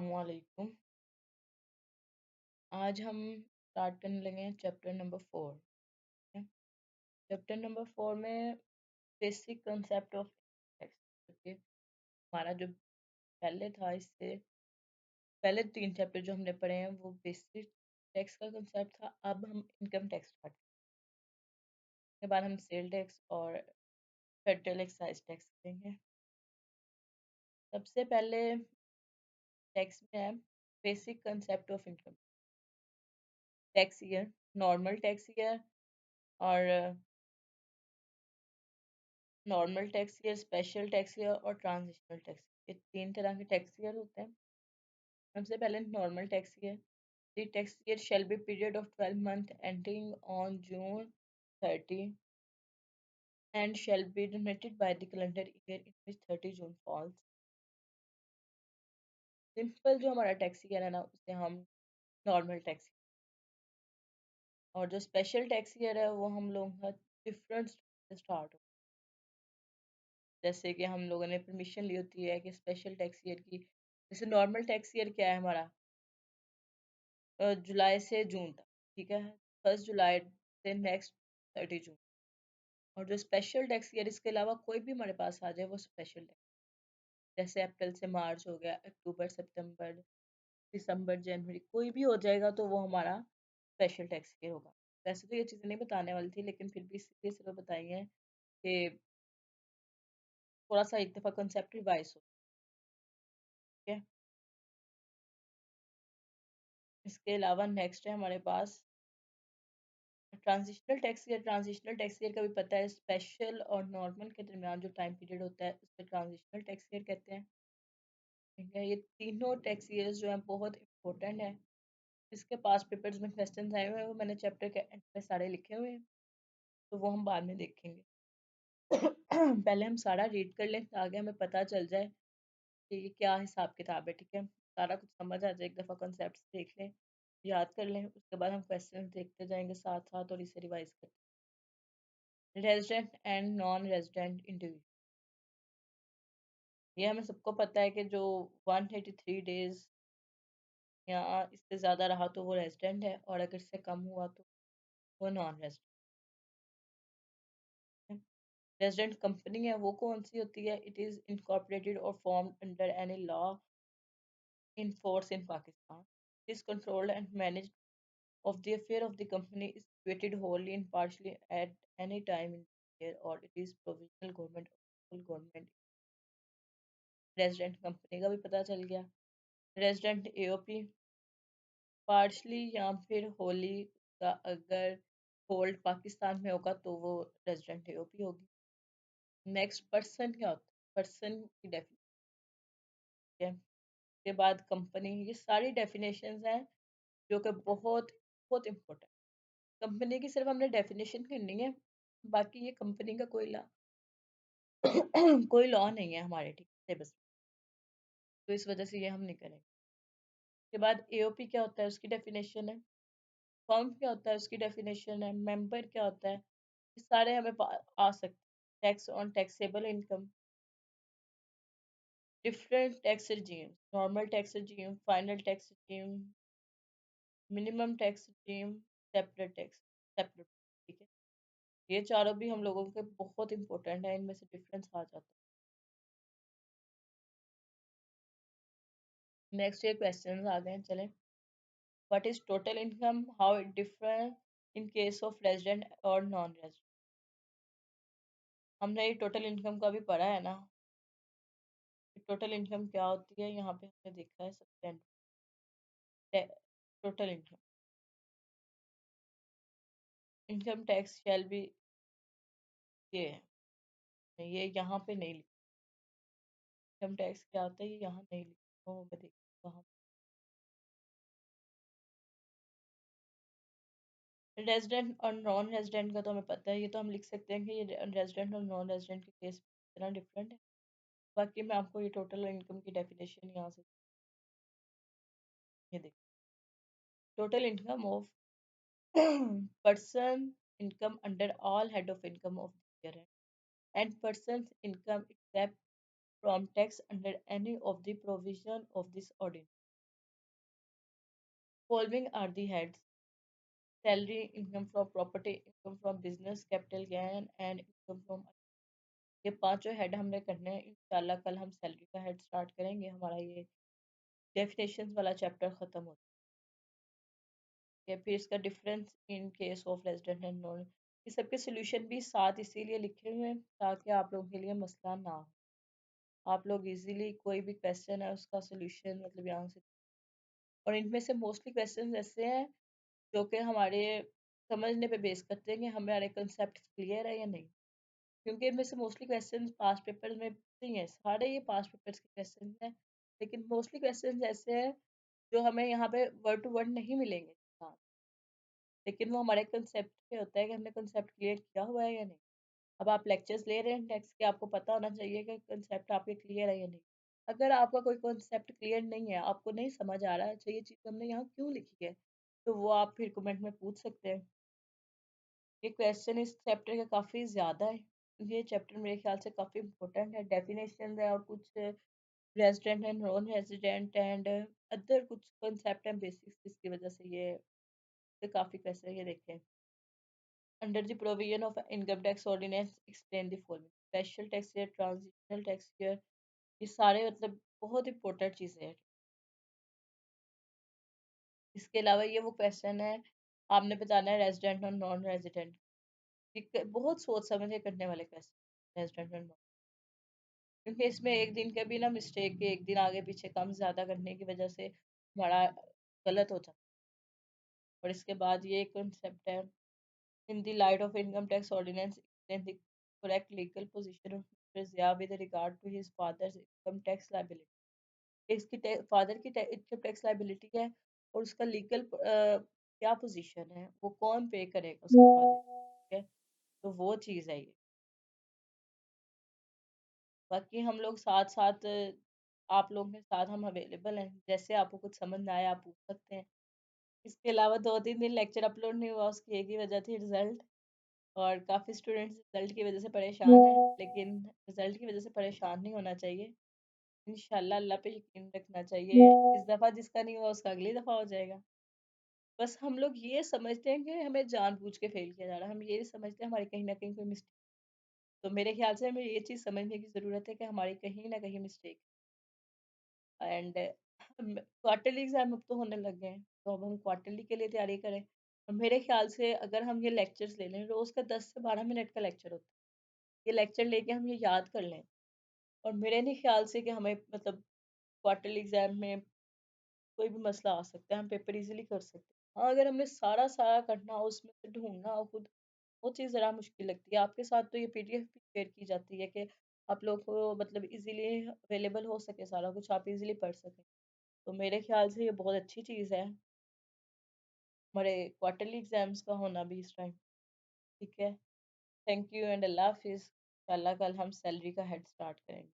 अस्सलामुअलैकुम। आज हम स्टार्ट करने लगे हैं चैप्टर नंबर 4। चैप्टर नंबर 4 में basic concept of text. Okay, हमारा जो पहले था, इससे पहले 3 चैप्टर जो हमने पढ़े हैं वो बेसिक टैक्स का कंसेप्ट था। अब हम इनकम टैक्स स्टार्ट के बाद हम सेल टैक्स और फेडरल एक्साइज टैक्स करेंगे। सबसे पहले टैक्स में है basic concept of income tax year, normal tax year और normal tax year, special tax year और ट्रांजिशनल टैक्स, ये 3 तरह के टैक्स ईयर होते हैं। सबसे पहले normal tax year. The tax year shall be period of 12 month ending on June 30 and shall be denoted by the calendar year in which 30 June falls। Simple जो हमारा tax year है ना, उसे हम नॉर्मल टैक्स, और जो special tax year है वो हम लोगों का डिफरेंट स्टार्ट हो। जैसे कि हम लोगों ने परमिशन ली होती है कि स्पेशल टैक्स ईयर की, जैसे नॉर्मल टैक्स ईयर क्या है हमारा, जुलाई से जून तक, ठीक है, 1 जुलाई से नेक्स्ट 30 जून। और जो स्पेशल टैक्स ईयर, इसके अलावा कोई भी हमारे पास आ जाए वो स्पेशल टैक्स, जैसे अप्रैल से मार्च हो गया, अक्टूबर सितंबर दिसंबर जनवरी, कोई भी हो जाएगा तो वो हमारा स्पेशल टैक्स ईयर होगा। वैसे तो ये चीज़ें नहीं बताने वाली थी, लेकिन फिर भी इसलिए सिर्फ बताई हैं कि थोड़ा सा एक दफ़ा कंसेप्ट रिवाइज हो। ठीक है, इसके अलावा नेक्स्ट है हमारे पास transitional tax year. Transitional tax year का भी पता है, स्पेशल और नॉर्मल के दरमियान जो टाइम पीरियड होता है उसे ट्रांजिशनल टैक्स ईयर कहते हैं। ठीक है, ये तीनों टैक्स ईयर्स जो हैं बहुत इंपॉर्टेंट है। इसके पास पेपर्स में क्वेश्चन आए हुए हैं, वो मैंने चैप्टर के एंड में सारे लिखे हुए हैं, तो वो हम बाद में देखेंगे। पहले हम सारा रीड कर लें ताकि हमें पता चल जाए कि ये क्या हिसाब किताब है। ठीक है, सारा कुछ समझ आ जाए, एक दफ़ा कॉन्सेप्ट्स देख लें, याद कर लें, उसके बाद हम क्वेश्चन देखते जाएंगे साथ साथ और इसे रिवाइज करते। Resident and non resident individual, ये हमें सबको पता है कि जो 183 डेज या इससे ज़्यादा रहा तो वो रेजिडेंट है, और अगर इससे कम हुआ तो वो नॉन रेजिडेंट है। रेजिडेंट कंपनी है वो कौन सी होती है? इट इज़ इनकॉर्पोरेटेड और formed under any law in force in Pakistan. It is controlled and managed of the affair of the company is situated wholly and partially at any time in the year, or it is provisional government or full government। Resident company का भी पता चल गया। Resident AOP partially या फिर होली का अगर hold Pakistan में होगा तो वो रेजिडेंट एओपी होगी। नेक्स्ट पर्सन क्या होता है? पर्सन की डेफिनेशन है। के बाद कंपनी, ये सारी डेफिनेशंस हैं जो कि बहुत बहुत इंपॉर्टेंट। कंपनी की सिर्फ हमने डेफिनेशन करनी है, बाकी ये कंपनी का कोई लॉ कोई लॉ नहीं है हमारे ठीक सिलेबस में, तो इस वजह से ये हम नहीं करेंगे। उसके बाद एओपी क्या होता है उसकी डेफिनेशन है, फर्म क्या होता है उसकी डेफिनेशन है, मेंबर क्या होता है, ये सारे हमें आ सकते हैं। Tax on taxable income, different tax regime, normal tax regime, final tax regime, minimum tax regime, separate tax, separate, ठीक है। ये चारों भी हम लोगों के बहुत इंपॉर्टेंट है, इनमें से डिफरेंस आ जाता है। नेक्स्ट ये क्वेश्चंस आ गए हैं, चलें। What is total income, how it differ in case of resident और नॉन रेजिडेंट। हमने ये टोटल इनकम का भी पढ़ा है ना, टोटल इनकम क्या होती है, यहाँ पे हमने देखा है सबसे total income. Income tax shall be, ये है, ये यहाँ पे नहीं लिखा। इनकम टैक्स क्या होता है ये यहाँ नहीं लिखा, वो मैं देख वहाँ। रेजिडेंट और नॉन रेजिडेंट का तो हमें पता है, ये तो हम लिख सकते हैं कि ये रेजिडेंट और नॉन रेजिडेंट के केस इतना डिफरेंट है। बाकी मैं आपको ये टोटल इनकम की डेफिनेशन यहाँ से, ये देख, total income of person income under all head of income of the year and person's income except from tax under any of the provision of this ordinance। Following are the heads: salary, income from property, income from business, capital gain and income from. ये पांचों head हमने करने हैं इंशाल्लाह। कल हम salary का head start करेंगे, हमारा ये डेफिनेशंस वाला चैप्टर खत्म होता है। फिर इसका difference in case of resident and non, ये सबके सोल्यूशन भी साथ इसीलिए लिखे हुए हैं ताकि आप लोगों के लिए मसला ना हो, आप लोग इजीली कोई भी क्वेश्चन है उसका सोल्यूशन मतलब यहाँ से। और इनमें से मोस्टली क्वेश्चन ऐसे हैं जो कि हमारे समझने पे बेस करते हैं कि हमारे कंसेप्ट क्लियर है या नहीं, क्योंकि इनमें से मोस्टली क्वेश्चन पास्ट पेपर्स में नहीं है, सारे ये पास्ट पेपर्स के क्वेश्चन हैं। लेकिन मोस्टली क्वेश्चन ऐसे हैं जो हमें यहाँ पे वर्ड टू वर्ड नहीं मिलेंगे, हाँ, लेकिन वो हमारे कंसेप्ट पे होता है कि हमने कंसेप्ट क्लियर किया हुआ है या नहीं। अब आप लेक्चर्स ले रहे हैं टेक्स्ट के, आपको पता होना चाहिए कि कंसेप्ट आपके क्लियर है या नहीं। अगर आपका कोई कंसेप्ट क्लियर नहीं है, आपको नहीं समझ आ रहा है अच्छा ये चीज़ हमने यहाँ क्यों लिखी है, तो वो आप फिर कमेंट में पूछ सकते हैं। ये क्वेश्चन इस चैप्टर का काफ़ी ज़्यादा है, ये चैप्टर मेरे ख्याल से काफ़ी इंपॉर्टेंट है। डेफिनेशन है और कुछ resident and non resident and other कुछ कंसेप्ट हैं बेसिक्स, जिसकी वजह से ये काफ़ी क्वेश्चन ये देखें। Under the provision of income tax ordinance explain the following: special tax year, transitional tax year, ये सारे मतलब बहुत इंपॉर्टेंट चीज़ें हैं। इसके अलावा ये वो क्वेश्चन है आपने बताना है रेजिडेंट और नॉन रेजिडेंट, बहुत सोच समझ के करने वाले क्वेश्चन रेजिडेंट और नॉन, क्योंकि इसमें एक दिन का भी ना मिस्टेक के एक दिन आगे पीछे कम ज़्यादा करने की वजह से हमारा गलत हो जाता है। और इसके बाद ये कॉन्सेप्ट है in the light of income tax ordinance explain the correct legal position of Mr. Zia with regard to his father's income tax liability। इसकी फादर की इनकम टैक्स लाइबिलिटी क्या है और उसका लीगल क्या पोजीशन है, वो कौन पे करेगा उसके फादर, ठीक है, तो वो चीज़ है ये। बाकी हम लोग साथ साथ आप लोगों के साथ हम अवेलेबल हैं, जैसे आपको कुछ समझ ना आए आप पूछ सकते हैं। इसके अलावा 2-3 दिन लेक्चर अपलोड नहीं हुआ, उसकी एक ही वजह थी रिजल्ट, और काफ़ी स्टूडेंट्स रिजल्ट की वजह से परेशान हैं, लेकिन रिजल्ट की वजह से परेशान नहीं होना चाहिए। इंशाल्लाह अल्लाह पे यकीन रखना चाहिए, इस दफ़ा जिसका नहीं हुआ उसका अगली दफ़ा हो जाएगा। बस हम लोग ये समझते हैं कि हमें जानबूझ के फेल किया जा रहा है, हम ये समझते हैं हमारी कहीं ना कहीं कोई मिस्टेक। तो मेरे ख्याल से हमें ये चीज़ समझने की ज़रूरत है कि हमारी कहीं ना कहीं मिस्टेक। एंड क्वार्टरली एग्जाम अब तो होने लग गए हैं, तो अब हम क्वार्टरली के लिए तैयारी करें। और मेरे ख्याल से अगर हम ये लेक्चर्स ले लें, रोज़ का 10 से 12 मिनट का लेक्चर होता है, ये लेक्चर लेके हम ये याद कर लें, और मेरे नहीं ख्याल से कि हमें मतलब क्वार्टरली एग्जाम में कोई भी मसला आ सकता है, हम पेपर इजीली कर सकते हैं। हाँ, अगर हमें सारा सारा करना हो, उसमें से ढूंढना हो खुद, वो चीज़ ज़रा मुश्किल लगती है। आपके साथ तो ये पीडीएफ भी शेयर की जाती है कि आप लोग को मतलब इजीली अवेलेबल हो सके, सारा कुछ आप इजीली पढ़ सकें। तो मेरे ख्याल से ये बहुत अच्छी चीज़ है हमारे क्वार्टरली एग्जाम्स का होना भी इस टाइम, ठीक है। थैंक यू एंड अल्लाह हाफिज़। इंशाल्लाह कल हम सैलरी का हेड स्टार्ट करेंगे।